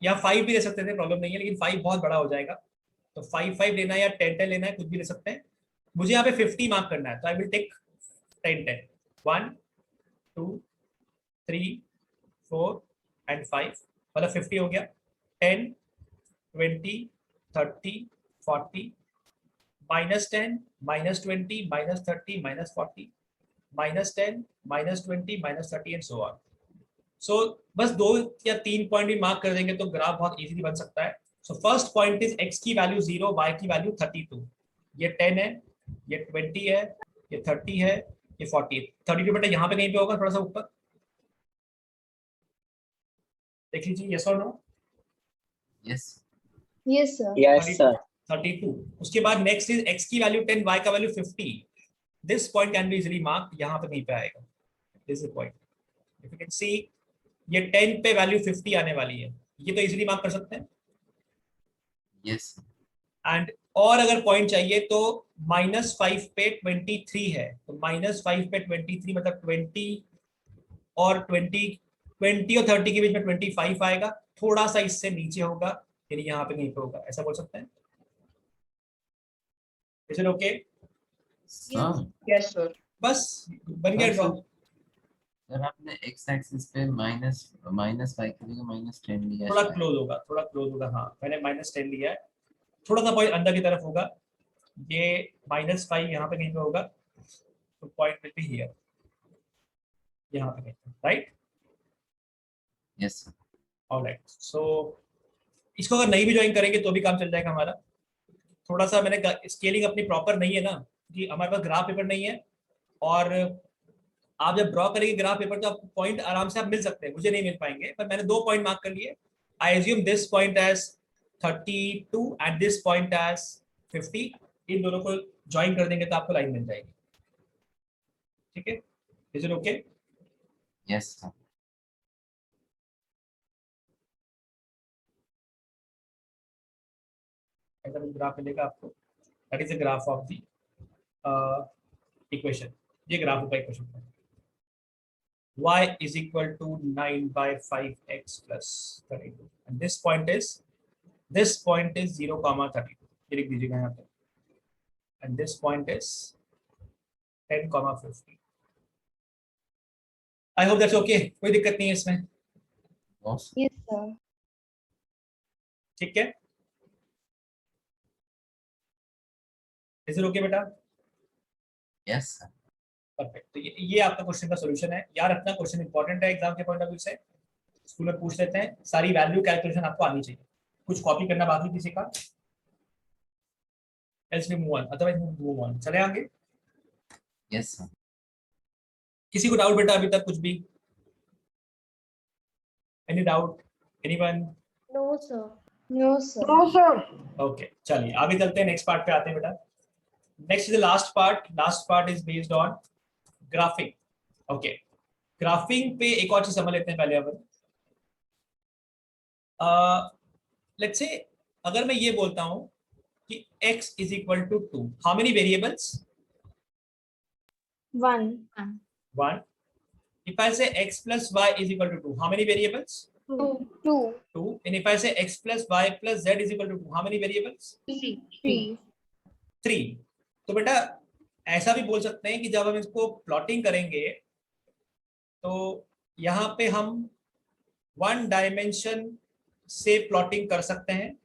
या 5 भी ले सकते थे, प्रॉब्लम नहीं है, लेकिन 5 बहुत बड़ा हो जाएगा। तो 5-5 लेना है या 10-10 लेना है, कुछ भी ले सकते हैं। मुझे यहाँ पे 50 मार्क करना है, तो आई विल टेक 10-10, 1 2 3 4 एंड 5, मतलब 50 हो गया। 10 20 30 40 -10 -20 -30 -40 -10 -20 -30 एंड सो ऑन। सो बस 2 या 3 पॉइंट भी मार्क कर देंगे तो ग्राफ बहुत इजीली बन सकता है। So first point is x की वैल्यू 0, y की वैल्यू 32। ये 10 है, ये 20 है, ये 30 है, ये 40 है। 32 बेटा यहाँ पे कहीं पे होगा, थोड़ा सा ऊपर देख लीजिए, यस और no? Yes. Yes sir. Yes, sir. 32। उसके बाद नेक्स्ट इज x की वैल्यू 10, y का value 50। This point can be easily mark, यहाँ पे कहीं पे आएगा। This is point, if you can see ये 10 पे वैल्यू 50 आने वाली है, ये तो इजीली मार्क कर सकते हैं। Yes. एंड और अगर पॉइंट चाहिए तो -5 पे 23 है, तो -5 पे 23 मतलब 20 और 20 और 30 के बीच में 25 आएगा, थोड़ा सा इससे नीचे होगा, यानी यहाँ पे नहीं पे होगा, ऐसा बोल सकते हैं। Is it okay? Sir Yes, sir. बस बन गया हाँ, ड्रॉ। सर आपने x एक्सिस पे -5 की जगह -10 लिया थोड़ा शायद। क्लोज होगा, थोड़ा क्लोज होगा, हाँ मैंने -10 लिया है, थोड़ा सा पॉइंट अंदर की तरफ होगा, ये -5 यहाँ पे कहीं पे होगा, तो पॉइंट विल बी हियर, यहाँ पे कहीं पे, राइट? Yes sir. ऑलराइट, सो इसको अगर नहीं भी ज्वाइन करेंगे तो भी काम चल जाएगा हमारा। थोड़ा सा मैंने स्केलिंग अपनी प्रॉपर नहीं है ना, कि हमारे पास ग्राफ पेपर नहीं है, और आप जब ड्रॉ करेंगे ग्राफ पेपर तो आपको पॉइंट आराम से आप मिल सकते हैं, मुझे नहीं मिल पाएंगे, पर मैंने 2 पॉइंट मार्क कर लिए। I assume this point as 32 and this point as 50, इन दोनों को ज्वाइन कर देंगे तो आपको लाइन मिल जाएगी। ठीक है, is it okay? Yes sir. ऐसा कुछ ग्राफ मिलेगा आपको, that is the graph of the equation, ये ग्राफ का इक्वेशन है। y is equal to 9 by 5x plus 32 and this point is 0 comma 32, ये लिख दीजिएगा यहाँ पे, and this point is 10 comma 50। I hope that's okay, कोई दिक्कत नहीं है इसमें, बॉस Yes, sir. ठीक है? इज इट ओके बेटा? Yes sir. परफेक्ट, तो ये आपका क्वेश्चन का सॉल्यूशन है, याद रखना क्वेश्चन इंपॉर्टेंट है एग्जाम के पॉइंट ऑफ व्यू से, स्कूल में पूछ लेते हैं, सारी वैल्यू कैलकुलेशन आपको आनी चाहिए, कुछ कॉपी करना बाकी किसी का, else we move on, otherwise move on, चले आगे। Yes sir. किसी को डाउट बेटा अभी तक कुछ भी? Any doubt, anyone? No, sir. No, sir. Okay, चलिए आगे चलते हैं, नेक्स्ट पार्ट पे आते हैं बेटा। Next is the last part is based on graphic. Okay, graphic पे एक और चीज समझ लेते हैं पहले अपन। लेट्स से अगर मैं ये बोलता हूं कि x is equal to 2, how many variables? 1. 1। if I say x plus y is equal to 2, how many variables? 2. 2। and if I say x plus y plus z is equal to 2, how many variables? 3. 3। तो बेटा ऐसा भी बोल सकते हैं कि जब हम इसको प्लॉटिंग करेंगे तो यहाँ पे हम 1 डायमेंशन से प्लॉटिंग कर सकते हैं,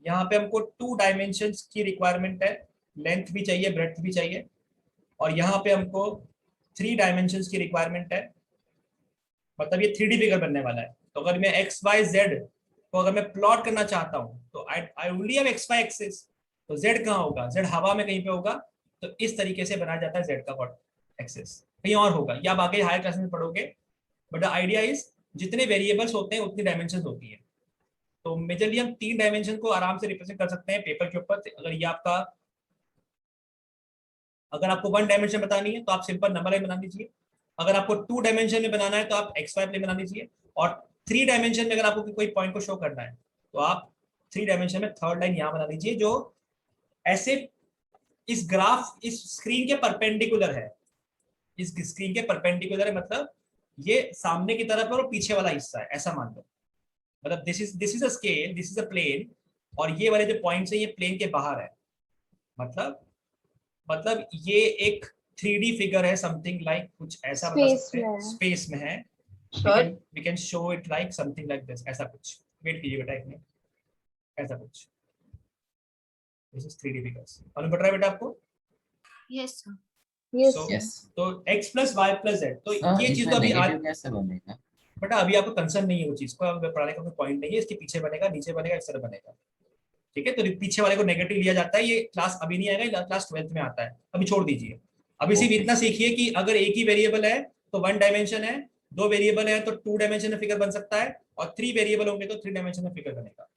यहाँ पे हमको 2 डायमेंशंस की रिक्वायरमेंट है, लेंथ भी चाहिए ब्रेड्थ भी चाहिए, और यहाँ पे हमको 3 डायमेंशंस की रिक्वायरमेंट है, मतलब ये 3D फिगर बनने वाला है। तो अगर मैं एक्स वाई जेड को अगर मैं प्लॉट करना चाहता हूँ तो I only have X Y axis, तो जेड कहाँ होगा? जेड हवा में कहीं पे होगा, तो इस तरीके से बनाया जाता है जेड का एक्सिस, कहीं और होगा, या बाकी हायर क्लास में पढ़ोगे, बट द आइडिया इज जितने वेरिएबल्स होते हैं उतनी डायमेंशन होती है। तो मेजरली हम 3 डायमेंशन को आराम से रिप्रेजेंट कर सकते हैं पेपर के ऊपर। अगर ये आपका, अगर आपको 1 डायमेंशन बतानी है तो आप सिंपल नंबर लाइन बना दीजिए, अगर आपको 2 डायमेंशन में बनाना है तो आप एक्स वाई प्लेन बना दीजिए, और 3 डायमेंशन में अगर आपको कोई पॉइंट को शो करना है तो आप 3 डायमेंशन में थर्ड लाइन यहाँ बना दीजिए, जो ऐसे इस ग्राफ इस स्क्रीन के परपेंडिकुलर है, इस स्क्रीन के परपेंडिकुलर है, मतलब ये सामने की तरफ है और पीछे वाला हिस्सा है, ऐसा मान लो। मतलब this is a scale, this is a plane, और ये वाले जो पॉइंट्स है ये प्लेन के बाहर है, मतलब ये एक 3D फिगर है, समथिंग लाइक कुछ ऐसा बता Space सकते हैं, में। स्पेस में है। Sir. we can show it like something like this, ऐसा कुछ, वेट कीजिए बेटा एक मिनट, ऐसा कुछ, this is 3D figures, मालूम पड़ रहा है बेटा आपको? Yes, sir. Yes, So, sir. Yes तो x plus y plus z, तो सर ये चीज इसमें तो अभी आज नेगेटिव कैसे बनेगा? बेटा अभी आपको कंसर्न नहीं है वो चीज को, अब पढ़ाने का कोई पॉइंट नहीं है, इसके पीछे बनेगा, नीचे बनेगा, इस तरह बनेगा, ठीक है? तो पीछे वाले को नेगेटिव लिया जाता है, ये क्लास अभी नहीं आएगा, क्लास 12th में आता है, अभी छोड़ दीजिए। अभी सिर्फ Okay. इतना सीखिए कि अगर एक ही वेरिएबल है तो 1 डायमेंशन है, 2 वेरिएबल है तो 2 डायमेंशन में फिगर बन सकता है, और 3 वेरिएबल होंगे तो 3 डायमेंशन में फिगर बनेगा।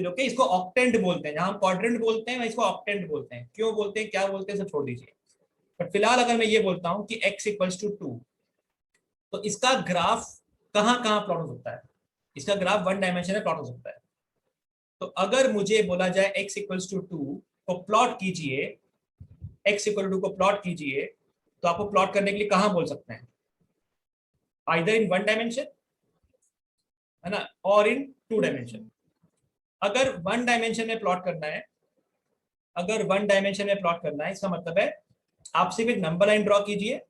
ओके, इसको ऑक्टेंट बोलते हैं, जहां हम क्वाड्रेंट बोलते हैं इसको ऑक्टेंट बोलते हैं। क्यों बोलते हैं, क्या बोलते हैं, सब छोड़ दीजिए, बट फिलहाल अगर मैं ये बोलता हूँ कि x इक्वल्स टू 2, तो इसका ग्राफ कहाँ कहाँ प्लॉट हो सकता है? इसका ग्राफ 1 डायमेंशन में प्लॉट हो सकता है, तो अगर मुझे बोला जाए x इक्वल्स टू 2 को प्लॉट कीजिए, x इक्वल टू को प्लॉट कीजिए, तो आपको प्लॉट करने के लिए कहां बोल सकते हैं? आइदर इन 1 डायमेंशन, है ना, और इन 2 डायमेंशन। अगर 1 डायमेंशन में प्लॉट करना है, अगर 1 डायमेंशन में प्लॉट करना है, इसका मतलब है आप सिर्फ एक नंबर लाइन ड्रॉ कीजिए,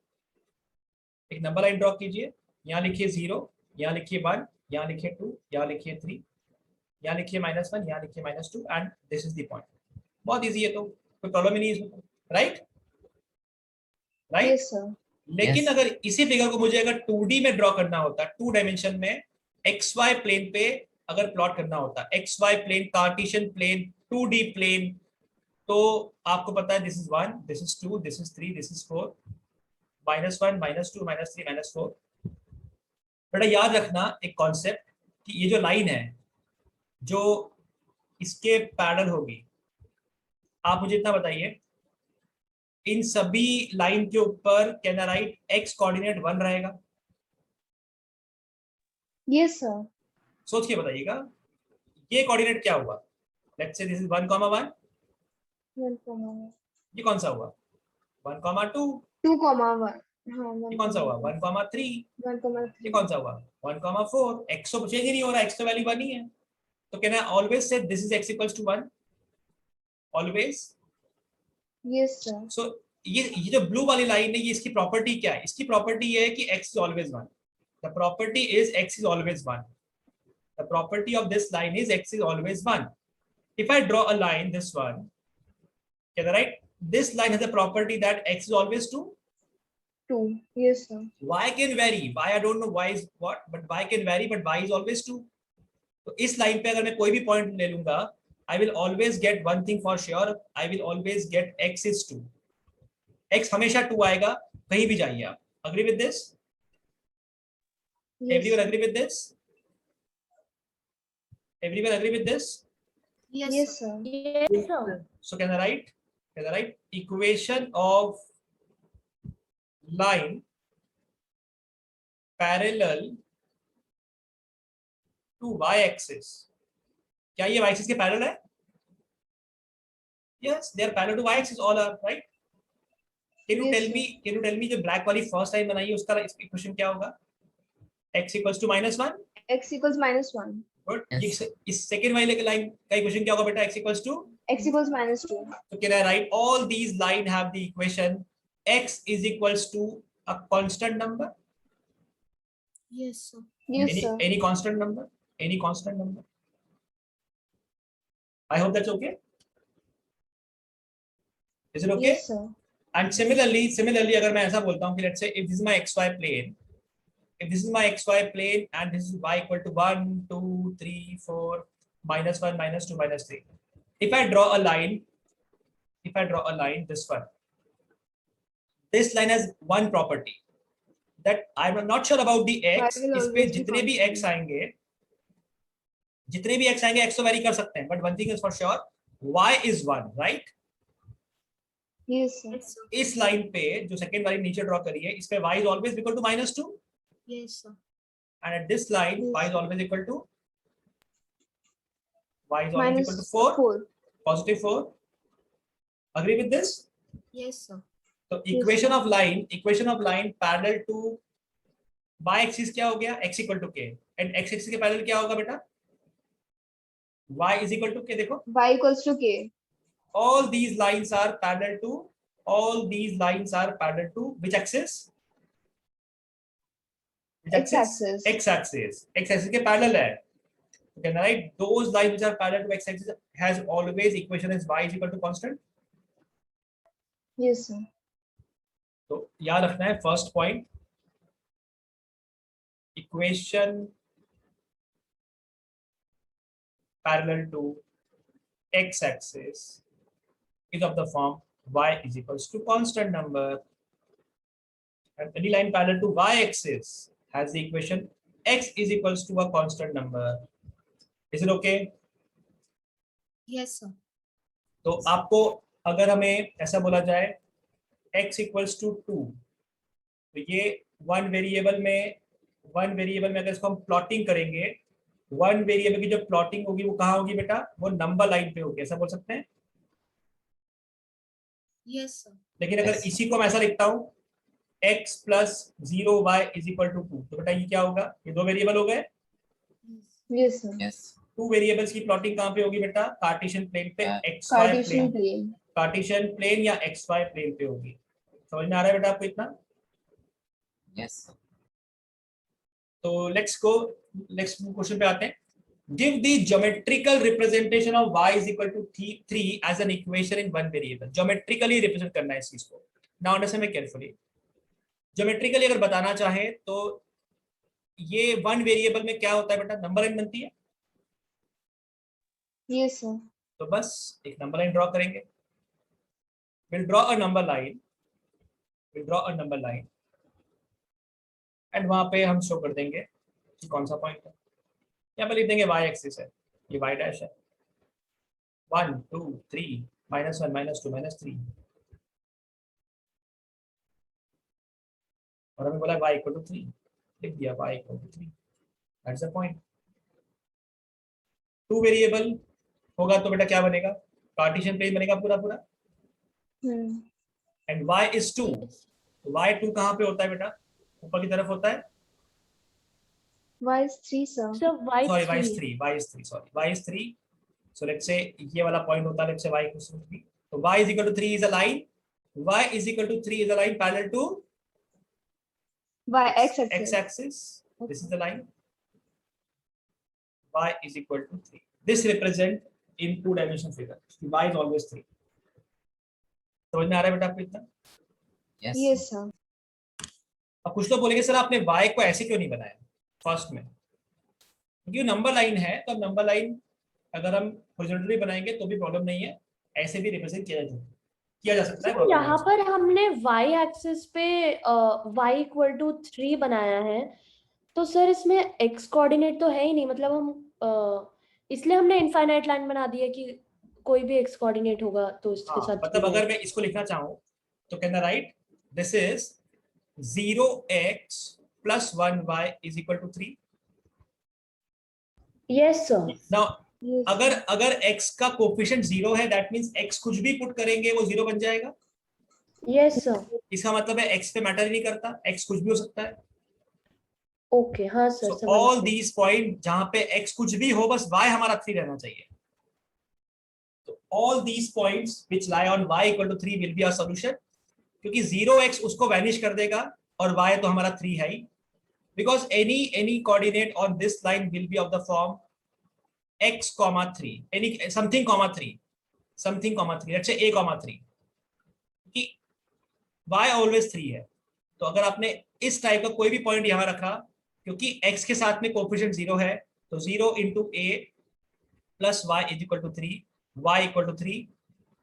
एक नंबर लाइन ड्रॉ कीजिए, यहाँ लिखिए 0, यहाँ लिखिए 1, यहाँ लिखिए 2, यहाँ लिखिए 3, यहाँ लिखिए -1, यहाँ लिखिए -2 and this is the point. बहुत इजी है, तो कोई प्रॉब्लम ही नहीं है इसमें, राइट राइट। Yes, sir. लेकिन Yes. अगर इसी फिगर को मुझे अगर 2D में ड्रॉ करना होता, 2 डायमेंशन में XY प्लेन पे अगर प्लॉट करना होता, XY plane, Cartesian plane, 2D plane, तो आपको पता है this is 1, this is 2, this is 3, this is 4, -1, -2, -3, -4। बेटा याद रखना एक कॉन्सेप्ट कि ये जो लाइन है जो इसके पैरेलल होगी, आप मुझे इतना बताइए, इन सभी लाइन के ऊपर can I right x coordinate 1 रहेगा? Yes, sir. सोच के बताइएगा, ये कोऑर्डिनेट क्या हुआ? लेट्स से दिस इज 1, 1, 1, ये कौन सा हुआ? 1, 2, 2, 1. ये कौन सा हुआ? 1, 3, 1, ये कौन सा हुआ? 1, 4, x तो चेंज ही नहीं हो रहा, x तो वैल्यू 1 ही है, तो can I always say this is x equals to 1 always? Yes, sir. So ये जो ब्लू वाली लाइन है, ये इसकी प्रॉपर्टी क्या है? इसकी प्रॉपर्टी ये है कि x is always 1। The property is x is always 1। The property of this line is x is always 1। If I draw a line, this one, can I write this line has a property that x is always 2? 2. Yes, sir. Y can vary. Y I don't know y is what, but y can vary, but y is always 2. तो इस line पे अगर मैं कोई भी point ले लूंगा, I will always get one thing for sure. I will always get x is 2. x हमेशा 2 आएगा, कहीं भी जाइए आप। Agree with this? Yes, Everyone sir. agree with this? Everyone agree with this? Yes, sir. Yes, sir. So can I write equation of line parallel to y-axis? क्या ये y-axis के parallel है? Yes, they are parallel to y-axis, all are right. Can you Yes, tell me जो black वाली first line बनाई है उसका equation क्या होगा? x equals to -1. X equals -1. Good. Yes. इस सेकेंड वाले लाइन का इक्वेशन क्या होगा बेटा? x equals to, X equals -2. so can I write all these line have the equation x is equals to a constant number? Yes, sir. Yes, sir. Any constant number? Any constant number? I hope that's okay. Is it okay? Yes, sir. And similarly अगर मैं ऐसा बोलता हूँ कि let's say if this is my xy plane, if this is my xy plane and this is y equal to 1, 2, 3, 4, -1, -2, -3. If I draw a line, this one, this line has one property that I'm not sure about the x. Y will इस पे always be जितने भी x आएंगे, x तो vary कर सकते हैं, but one thing is for sure, y is 1, right? Yes, sir. Yes, sir. इस लाइन पे जो सेकंड वाली नीचे ड्रॉ करी है, इस पे y is always equal to -2, Yes, sir. and at this line Yes. y is always equal to 4, -4. +4. Agree with this? Yes, sir. तो equation of line parallel to y axis क्या हो गया? x equal to k, and x axis के parallel क्या होगा बेटा? y is equal to k. देखो, Y equals to K. all these lines are parallel to which axis? Which X-axis. x-axis के parallel है. You can write those lines which are parallel to x-axis has always equation is y is equal to constant. Yes, sir. तो याद रखना है first point, equation parallel to x-axis is of the form y is equals to constant number, and any line parallel to y-axis has the equation x is equals to a constant number. Is it okay? Yes, sir. तो आपको अगर हमें ऐसा बोला जाए x equals to 2, तो ये one variable में अगर इसको हम प्लॉटिंग करेंगे वन वेरिएबल की जो प्लॉटिंग होगी वो कहाँ होगी बेटा, वो नंबर लाइन पे होगी, ऐसा बोल सकते हैं। Yes sir. लेकिन अगर Yes. इसी को मैं ऐसा लिखता हूँ x plus 0y is equal to 2, तो बेटा ये क्या होगा, ये दो वेरिएबल हो गए। Yes sir. Yes. Two variables की प्लॉटिंग कहाँ पे होगी बेटा, कार्टेशियन प्लेन पे, X Y Cartesian plane, plane. Cartesian plane या एक्स वाई प्लेन पे होगी। समझ में आ रहा है बेटा आपको इतना? Yes. तो लेट्स गो, नेक्स्ट क्वेश्चन पे आते हैं। Give the geometrical representation of y is equal to 3 as an equation in one variable. Geometrically represent करना है इस चीज को। Now understand me carefully. Geometrically अगर बताना चाहे तो ये वन वेरिएबल में क्या होता है बेटा, नंबर लाइन बनती है। Yes sir. तो बस एक नंबर लाइन ड्रॉ करेंगे। Will draw a number line, will draw a number line and वहां पे हम शो कर देंगे कि कौन सा पॉइंट है। यहाँ पे लिख देंगे y एक्सिस है, ये y डैश है, 1 2 3 -1 -2 -3, और हमें बोला y इक्वल टू 3, लिख दिया y equal to 3, that's the point. Two variable होगा तो बेटा क्या बनेगा, कार्टेशियन प्लेन बनेगा पूरा पूरा, एंड y इज 2, तो y2 कहाँ पे होता है बेटा, ऊपर की तरफ होता है, Y is 3 sir. So y sorry y is 3. 3, y is 3, sorry y is 3, so let's say ये वाला पॉइंट होता है, let's say y equals to 3, तो y is equal to 3 is a line, y is equal to 3 is a line parallel to Y x axis. x axis, this is the line, y is equal to 3, this represent in two dimensional figure, y is always 3। समझ में आ रहा है बेटा आपको इतना? Yes. Yes sir. अब कुछ लोग बोलेंगे सर आपने y को ऐसे क्यों नहीं बनाया फर्स्ट में, क्योंकि नंबर लाइन है, तो नंबर लाइन अगर हम हॉरिजॉन्टली बनाएंगे तो भी प्रॉब्लम नहीं है, ऐसे भी रिप्रेजेंट किया जा सकता है। So यहाँ पर हमने y एक्सिस पे y इक्वल टू 3 बनाया है, तो सर इसमें x कोऑर्डिनेट तो है ही नहीं, मतलब हम इसलिए हमने इनफाइनाइट लाइन बना दी है कि कोई भी x कोऑर्डिनेट होगा तो इसके साथ मतलब अगर मैं इसको लिखना चाहूँ तो कहना right, this is 0x plus 1y is equal to 3। Yes sir. Now Yes. अगर x का कोफिशिएंट 0 है, दैट मींस x कुछ भी पुट करेंगे वो 0 बन जाएगा। Yes sir. इसका मतलब है x पे मैटर ही नहीं करता, x कुछ भी हो सकता है। ओके हाँ sir, so all these point जहां पे x कुछ भी हो, बस y हमारा 3 रहना चाहिए। तो all these points which lie on y equal to 3 will be a solution, क्योंकि 0x उसको वैनिश कर देगा और y तो हमारा 3 है ही, because any coordinate on this line will be of the form x, 3, any something, 3, let's say a, 3, कि y always 3 है। तो अगर आपने इस टाइप का कोई भी पॉइंट यहाँ रखा, क्योंकि x के साथ में कोफिशिएंट 0 है, तो 0 into a plus y is equal to 3, y equal to 3,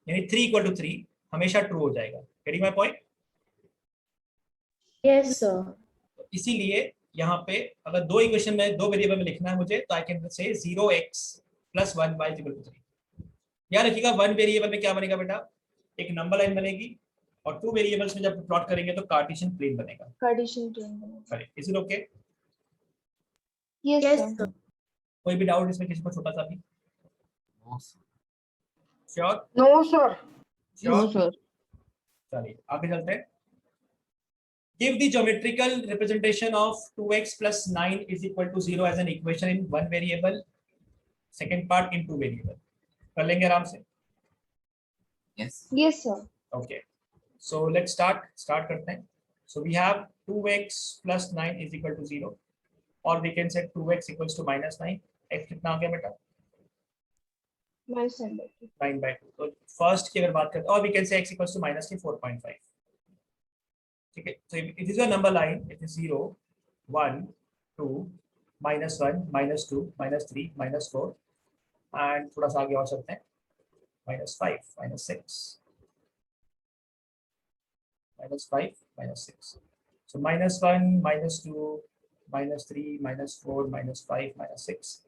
यानी 3 equal to 3 हमेशा ट्रू हो जाएगा। Getting my point? Yes sir. इसीलिए यहाँ पे अगर दो इक्वेशन में दो वेरिएबल में लिखना है मुझे, तो I can say 0x plus 1y is equal to 3। याद रखिएगा वन वेरिएबल में क्या बनेगा बेटा, एक नंबर लाइन बनेगी, और टू वेरिएबल्स में जब प्लॉट करेंगे तो कार्टेशियन प्लेन बनेगा। Cartesian plane. Correct, is it okay? Yes yes sir. Sir. कोई भी डाउट इसमें किसी को छोटा सा भी? No, sir. Sure? No, sir. Sure? sir. चलिए आगे चलते हैं। Give the geometrical representation of 2x plus 9 is equal to 0 as an equation in one variable, second part in two variable। कर लेंगे आराम से। Yes. Yes sir. Okay, so let's start करते हैं। So we have 2x plus 9 is equal to 0, or we can say 2x equals to -9। x कितना आ गया बेटा? -9/2। तो फर्स्ट की अगर बात करते हैं, और we can say x equals to -4.5। ठीक है, so it is a number line, it is 0 1 2 -1 -2 -3 -4, and थोड़ा सा आगे और चलते हैं, -5 -6 -5 -6, so -1 -2 -3 -4 -5 -6।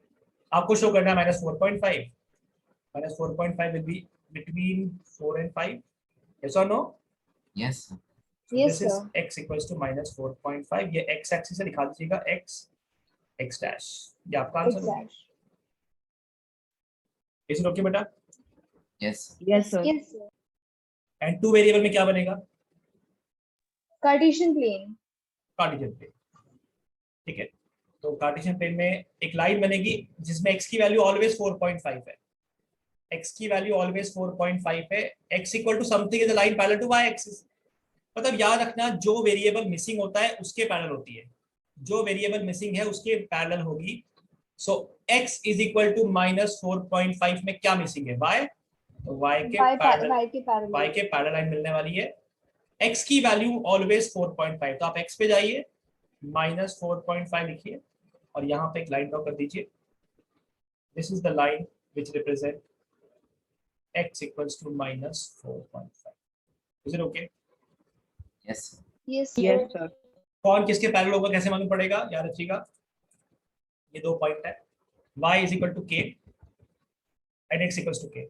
आपको शो करना है -4.5, -4.5 will be between 4 and 5, yes or no? Yes, sir. So Yes, this is sir. x equals to -4.5। ये x एक्सिस से दिखा दीजिएगा, x dash, ये आपका आंसर होगा। Exact. इस ओके बेटा? Yes. Yes, sir. Yes, sir. And two variable में क्या बनेगा? Cartesian plane. Cartesian plane. ठीक है, तो कार्टेशियन प्लेन में एक लाइन बनेगी जिसमें x की वैल्यू ऑलवेज 4.5 है। x की वैल्यू ऑलवेज 4.5 है। x equal to something is a line parallel to y axis. मतलब याद रखना, जो वेरिएबल मिसिंग होता है उसके पैरेलल होती है, जो वेरिएबल मिसिंग है उसके पैरेलल होगी। सो x इज इक्वल टू -4.5 में क्या मिसिंग है? y। तो y के पैरेलल, Y के parallel. y के पैरेलल लाइन मिलने वाली है। x की वैल्यू ऑलवेज 4.5, तो आप x पे जाइए, -4.5 लिखिए और यहाँ पे एक लाइन ड्रॉ कर दीजिए। This is the line which represent x equals to -4.5। Is it okay? Yes. Yes, sir. Yes, sir. कौन किसके पैरेलल होगा कैसे मालूम पड़ेगा? याद रखिएगा, ये 2 पॉइंट है। y is equal to k and x equals to k।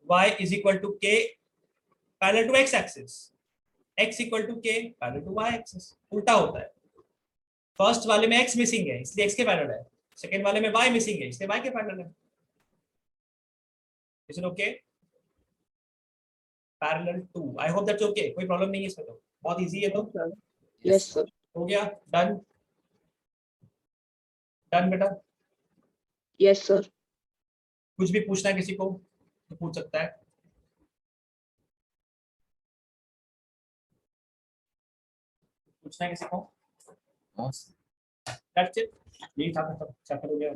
y is equal to k parallel to x axis, x equal to k parallel to y axis. उल्टा होता है, फर्स्ट वाले में x मिसिंग है इसलिए x के parallel है, second वाले में y मिसिंग है इसलिए y के पैरेलल है। Is it okay? Parallel to, I hope that's okay, कोई प्रॉब्लम नहीं है इसमें, तो बहुत इजी है। तो Yes, sir. हो गया, डन डन बेटा। Yes, sir. कुछ भी पूछना है किसी को तो पूछ सकता है। पूछना है किसी को? No. दैट्स इट, यही था, चैप्टर हो गया।